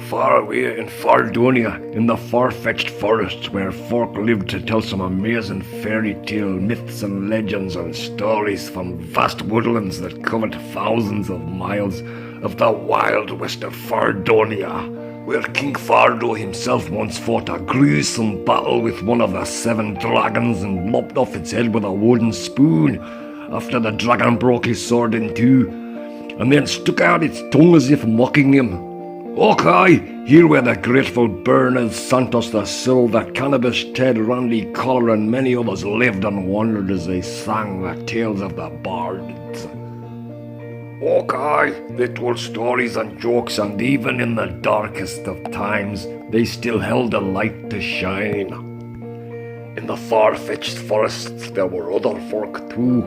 Far away in Ardunno, in the far-fetched forests where folk lived to tell some amazing fairy tale myths and legends and stories from vast woodlands that covered thousands of miles of the wild west of Ardunno, where King Fardo himself once fought a gruesome battle with one of the 7 dragons and lopped off its head with a wooden spoon after the dragon broke his sword in two, and then stuck out its tongue as if mocking him. Okay, here were the grateful Bernard Santos the Silver, Cannabis Ted, Randy Collar, and many others lived and wandered as they sang the tales of the bards. Okay, they told stories and jokes, and even in the darkest of times, they still held a light to shine. In the far-fetched forests there were other folk too,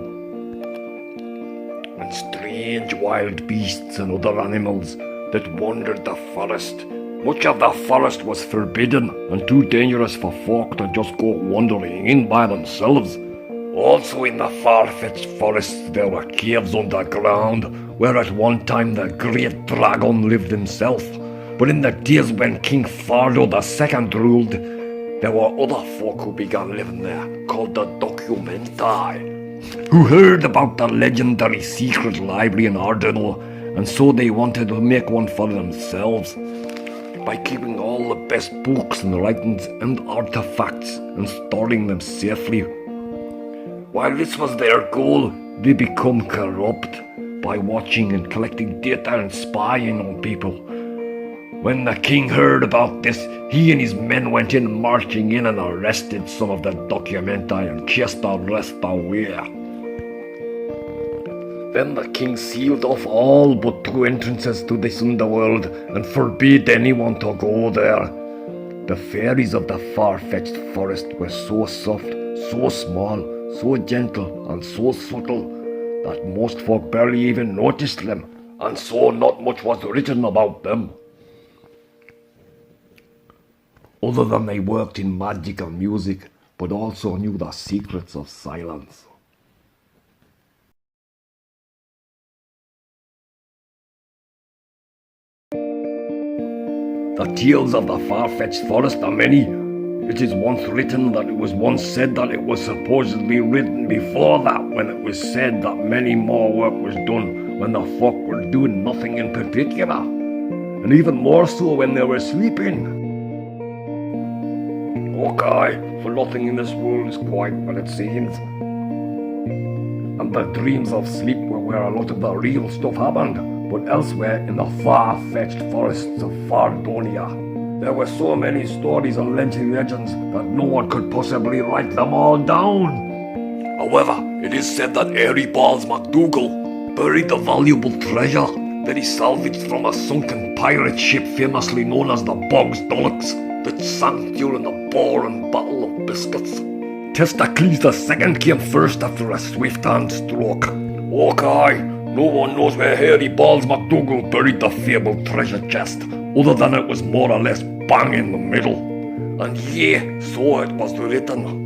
and strange wild beasts and other animals that wandered the forest. Much of the forest was forbidden and too dangerous for folk to just go wandering in by themselves. Also in the far-fetched forests there were caves underground, where at one time the great dragon lived himself. But in the days when King Fardo II ruled, there were other folk who began living there, called the Documenti, who heard about the legendary secret library in Ardunno, and so they wanted to make one for themselves by keeping all the best books and writings and artifacts and storing them safely. While this was their goal, they become corrupt by watching and collecting data and spying on people. When the king heard about this, he and his men went in marching in and arrested some of the Documenti and chased the rest away. Then the king sealed off all but 2 entrances to this underworld and forbade anyone to go there. The fairies of the far-fetched forest were so soft, so small, so gentle and so subtle that most folk barely even noticed them, and so not much was written about them. Other than they worked in magic and music, but also knew the secrets of silence. The tales of the far-fetched forest are many. It is once written that it was once said that it was supposedly written before that, when it was said that many more work was done when the folk were doing nothing in particular, and even more so when they were sleeping. Okay, for nothing in this world is quite what it seems. And the dreams of sleep were where a lot of the real stuff happened. But elsewhere in the far-fetched forests of Ardunno, there were so many stories and legends that no one could possibly write them all down. However, it is said that Airy Balls MacDougall buried the valuable treasure that he salvaged from a sunken pirate ship famously known as the Bog's Dullocks, that sank during the boring Battle of Biscuits. Testacles II came first after a swift hand stroke. Okay. No one knows where Hairy Balls MacDougall buried the fabled treasure chest, other than it was more or less bang in the middle. And yeah, so it was written.